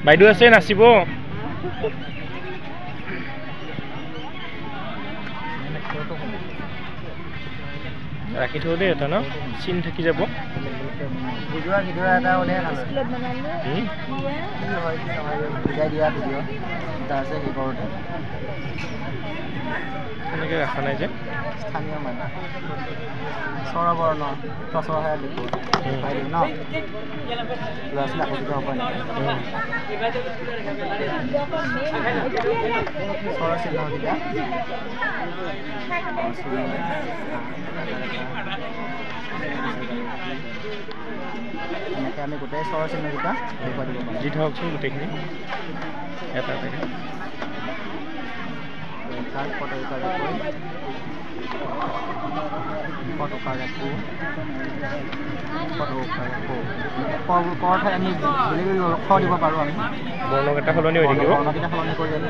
বাইদেউ আছে নাচিব ৰাখি থৈ দেই এটা ন চিন থাকি যাব ভিডিঅ' এটা ওলাই বুজাই দিয়া ভিডিঅ' এটা আছে সেই কৰোঁতে তেনেকৈ ৰখা নাই যে স্থানীয় মানুহ স্বৰবৰ্ণ প্ৰচৰ দেখো ন ল'ৰা ছোৱালী আকৰ্ষিত হ'ব স্বৰ চিহ্নকেইটা এনেকৈ আমি গোটেই স্বৰ চিহ্নকেইটা দেখুৱাই দিব পাৰোঁ দি থকচোন গোটেইখিনি এটা এটাকৈ কৰ ঠাইত আমি বেলেগ বেলেগ লক্ষ্য দিব পাৰোঁ আমি বৰ্ণকেইটা সলনি হৈ থাকিব বৰ্ণকেইটা সলনি কৰি আমি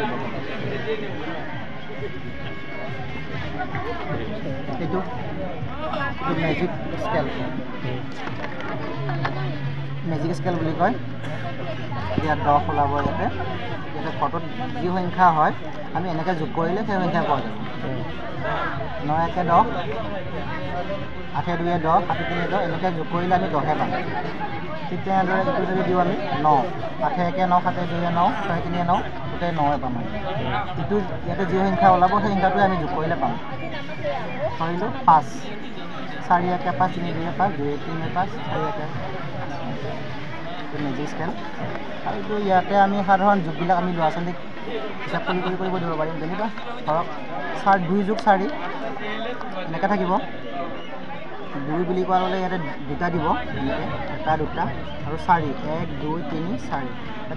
এইটো মেজিক স্কেল বুলি কয় ইয়াত 10 ওলাব ইয়াতে ফটোত যি সংখ্যা হয় আমি এনেকৈ যোগ কৰিলে সেই সংখ্যা পোৱা যাব 9 1 10 8 2 10 7 3 10 এনেকৈ যোগ কৰিলে আমি 10হে পাম ঠিক তেনেদৰে এইটো যদি দিওঁ আমি 9 8 1 9 7 2 9 6 3 9 গোটেই 9হে পাম এইটো ইয়াতে যি সংখ্যা ওলাব সেই সংখ্যাটোৱে আমি যোগ কৰিলে পাম ধৰিলোঁ 5 4 1 5 3 2 5 2 3 5 4 1 মেজিক স্কেল আৰু এইটো ইয়াতে আমি সাধাৰণ যোগবিলাক আমি ল'ৰা ছোৱালীক হিচাপ কৰিব দিব পাৰিম যেনিবা ধৰক 2 যোগ 4 এনেকৈ থাকিব 2 বুলি কোৱা হ'লে ইয়াতে দুটা দিব এটা দুটা আৰু 4 1 2 3 4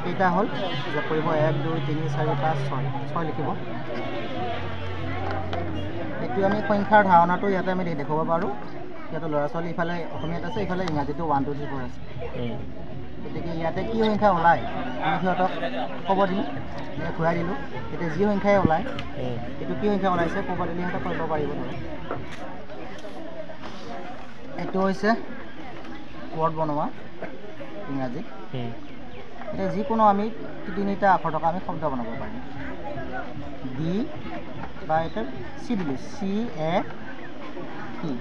কেইটা হ'ল হিচাপ কৰিব 1 2 3 4 5 6 লিখিব এইটো আমি সংখ্যাৰ ধাৰণাটো ইয়াতে আমি দেখুৱাব পাৰোঁ ইয়াতে ল'ৰা ছোৱালী ইফালে অসমীয়াত আছে ইফালে ইংৰাজীটো 1 2 3 4 আছে গতিকে ইয়াতে কি সংখ্যা ওলায় আমি সিহঁতক ক'ব দিম ঘূৰাই দিলোঁ এতিয়া যি সংখ্যাই ওলায় এইটো কি সংখ্যা ওলাইছে ক'ব দিলে সিহঁতক কৰিব পাৰিব ধৰক এইটো হৈছে ৱৰ্ড বনোৱা ইংৰাজী এতিয়া যিকোনো আমি 3টা আখৰ থকা আমি শব্দ বনাব পাৰিম ডি বা এটা চি দিলোঁ চি এ টি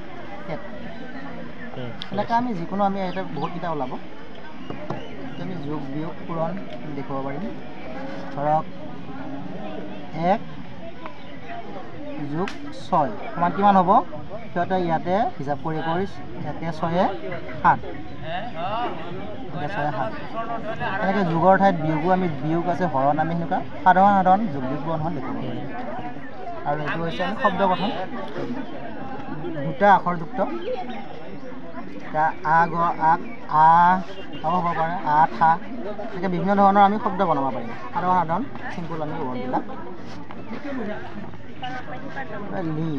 এনেকৈ আমি যিকোনো আমি এটা বহুতকেইটা ওলাব আমি যোগ বিয়োগ পূৰণ দেখুৱাব পাৰিম ধৰক 1 যোগ 6 সমান কিমান হ'ব সিহঁতে ইয়াতে হিচাপ কৰি 1 6 7 এনেকৈ যোগৰ ঠাইত বিয়োগো আমি বিয়োগ আছে হৰণ আমি সেনেকুৱা সাধাৰণ যোগ বিয়োগ পূৰণ দেখুৱাব পাৰিম আৰু এইটো হৈছে আমি শব্দ গঠন 2টা আখৰযুক্ত আ গ আক আ হ'ব পাৰে আ ঠা এনেকৈ বিভিন্ন ধৰণৰ আমি শব্দ বনাব পাৰিম সাধাৰণ চিম্পুল আমি ৱৰ্ডবিলাক লি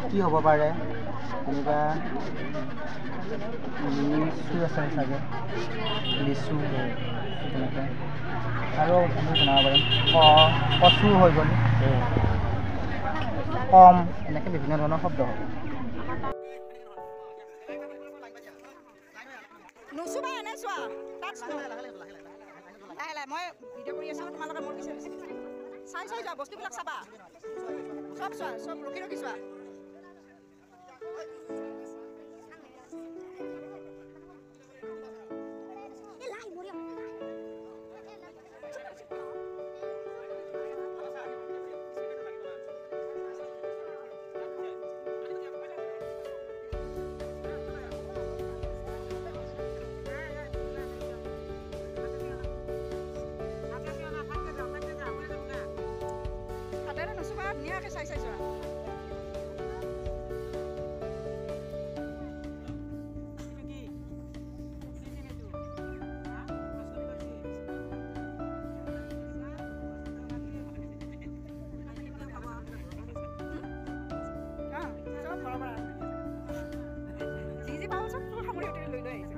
কি হ'ব পাৰে তেনেকুৱা লিচু আছে চাগে লিচু তেনেকৈ আৰু আমি বনাব পাৰিম কচু হৈ গ'ল কম এনেকৈ বিভিন্ন ধৰণৰ শব্দ হ'ব নুচুবা এনে চোৱা তাত লাহে মই ভিডিঅ' কৰি আছোঁ তোমালোকে মোৰ পিছে চাই যোৱা বস্তুবিলাক চাবা চব চোৱা চব ৰখি চোৱা ধুনীয়াকৈ চাই যোৱা যি পাওঁ চব সামৰি লৈ আহিছে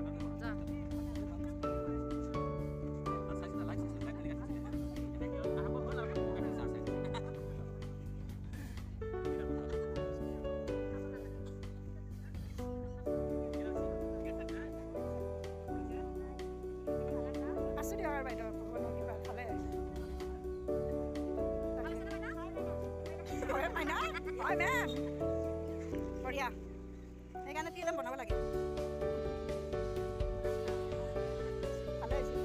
আছোঁ দিয়ক আৰু বাইদেউ ভগৱানৰ কিবা ভালে হয় মাইনা হয় মেম বঢ়িয়া সেইকাৰণে পিএলএম বনাব লাগে ভালে হৈছে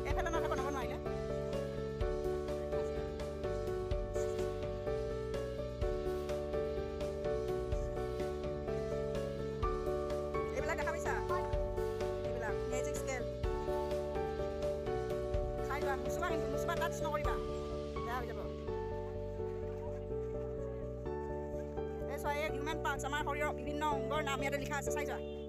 এইফালে নহ'লে বনাব নোৱাৰিলে এইবিলাক দেখা পাইছা এইবিলাক মেজিক স্কেল চাই লোৱা মুচুবা কিন্তু মুচুবা টাচ নকৰিবা বেয়া হৈ যাব এই চোৱা এই হিউমেন পাৰ্টছ আমাৰ শৰীৰৰ বিভিন্ন অংগৰ নাম ইয়াতে লিখা আছে চাই যোৱা